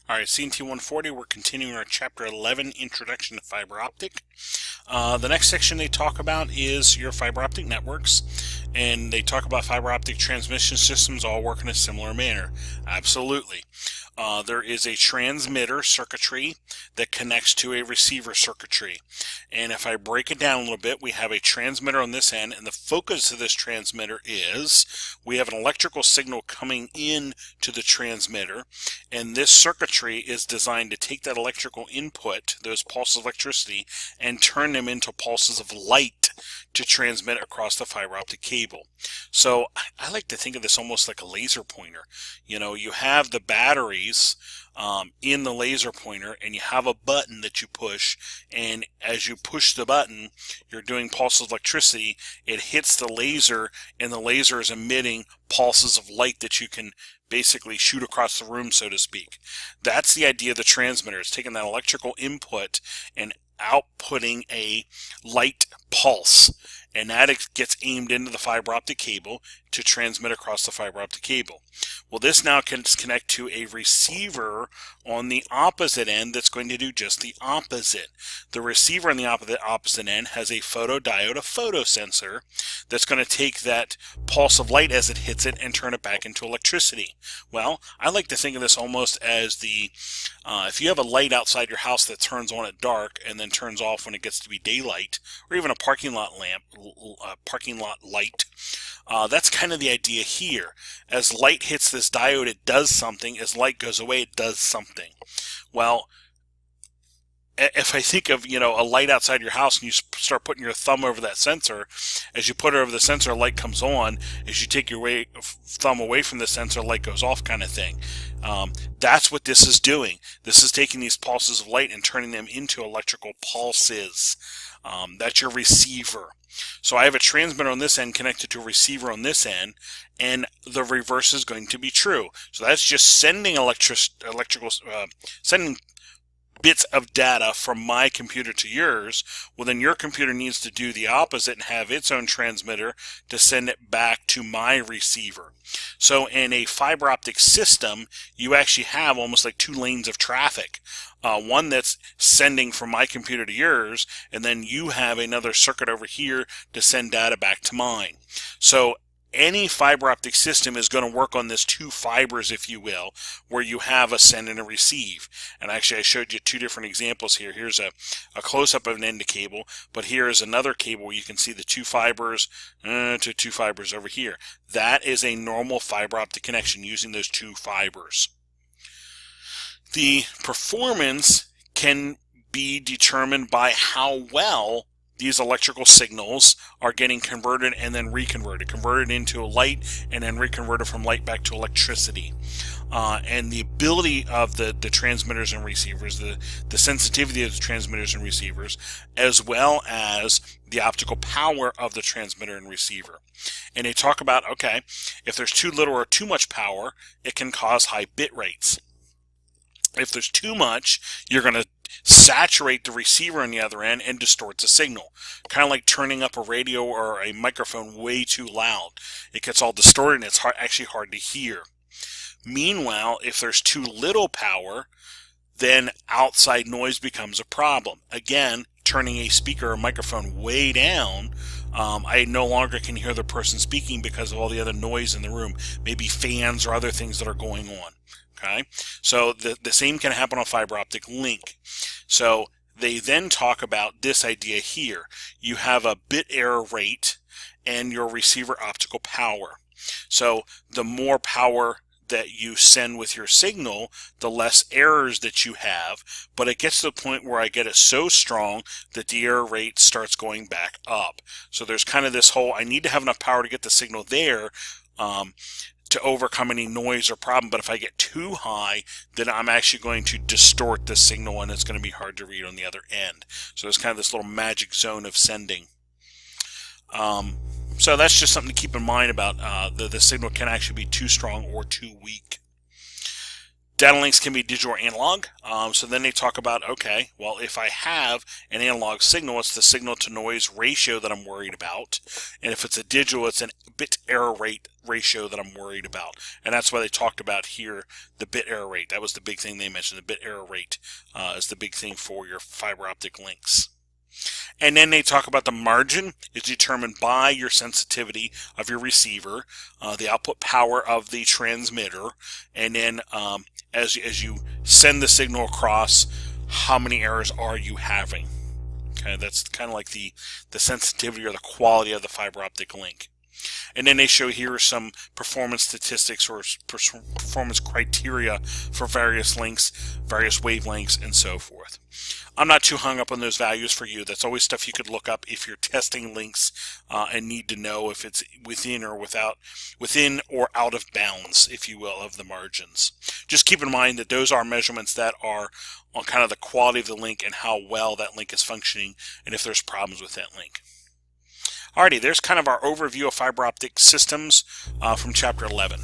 Alright, CNT140, we're continuing our Chapter 11 Introduction to Fiber Optic. The next section they talk about is your fiber optic networks, and they talk about fiber optic transmission systems all work in a similar manner. Absolutely. There is a transmitter circuitry that connects to a receiver circuitry. And if I break it down a little bit, we have a transmitter on this end, and the focus of this transmitter is we have an electrical signal coming in to the transmitter, and this circuitry is designed to take that electrical input, those pulses of electricity, and turn them into pulses of light to transmit across the fiber optic cable. So I like to think of this almost like a laser pointer. You know, you have the batteries in the laser pointer, and you have a button that you push, and as you push the button, you're doing pulses of electricity. It hits the laser, and the laser is emitting pulses of light that you can basically shoot across the room, so to speak. That's the idea of the transmitter. It's taking that electrical input and outputting a light pulse, and that gets aimed into the fiber optic cable to transmit across the fiber optic cable. Well, this now can connect to a receiver on the opposite end that's going to do just the opposite. The receiver on the opposite end has a photodiode, a photosensor, that's going to take that pulse of light as it hits it and turn it back into electricity. Well, I like to think of this almost as the if you have a light outside your house that turns on at dark and then turns off when it gets to be daylight, or even a parking lot lamp, parking lot light. That's kind of the idea here. As light hits this diode, it does something. As light goes away, it does something. Well, if I think of, you know, a light outside your house and you start putting your thumb over that sensor, as you put it over the sensor, light comes on. As you take your thumb away from the sensor, light goes off, kind of thing. That's what this is doing. This is taking these pulses of light and turning them into electrical pulses. That's your receiver. So I have a transmitter on this end connected to a receiver on this end, and the reverse is going to be true. So that's just sending sending bits of data from my computer to yours. Well, then your computer needs to do the opposite and have its own transmitter to send it back to my receiver. So in a fiber optic system, you actually have almost like two lanes of traffic. One that's sending from my computer to yours, and then you have another circuit over here to send data back to mine. So any fiber optic system is going to work on this two fibers, if you will, where you have a send and a receive. And actually I showed you two different examples here. Here's a close-up of an end cable, but here is another cable where you can see the two fibers to two fibers over here. That is a normal fiber optic connection using those two fibers. The performance can be determined by how well these electrical signals are getting converted and then converted into light and then reconverted from light back to electricity. And the ability of the transmitters and receivers, the sensitivity of the transmitters and receivers, as well as the optical power of the transmitter and receiver. And they talk about, okay, if there's too little or too much power, it can cause high bit rates. If there's too much, you're going to saturate the receiver on the other end and distort the signal. Kind of like turning up a radio or a microphone way too loud. It gets all distorted and it's actually hard to hear. Meanwhile, if there's too little power, then outside noise becomes a problem. Again, turning a speaker or microphone way down, I no longer can hear the person speaking because of all the other noise in the room. Maybe fans or other things that are going on. Okay, so the same can happen on fiber optic link. So they then talk about this idea here. You have a bit error rate and your receiver optical power. So the more power that you send with your signal, the less errors that you have, but it gets to the point where I get it so strong that the error rate starts going back up. So there's kind of this whole, I need to have enough power to get the signal there, to overcome any noise or problem, but if I get too high, then I'm actually going to distort the signal and it's going to be hard to read on the other end. So it's kind of this little magic zone of sending. So that's just something to keep in mind about the signal can actually be too strong or too weak. Data links can be digital or analog. So then they talk about, okay, well, if I have an analog signal, it's the signal to noise ratio that I'm worried about. And if it's a digital, it's a bit error rate ratio that I'm worried about. And that's why they talked about here the bit error rate. That was the big thing they mentioned. The bit error rate is the big thing for your fiber optic links. And then they talk about the margin is determined by your sensitivity of your receiver, the output power of the transmitter, and then as you send the signal across, how many errors are you having? Okay, that's kind of like the sensitivity or the quality of the fiber optic link. And then they show here some performance statistics or performance criteria for various links, various wavelengths, and so forth. I'm not too hung up on those values for you. That's always stuff you could look up if you're testing links and need to know if it's within or out of bounds, if you will, of the margins. Just keep in mind that those are measurements that are on kind of the quality of the link and how well that link is functioning, and if there's problems with that link. Alrighty, there's kind of our overview of fiber optic systems from Chapter 11.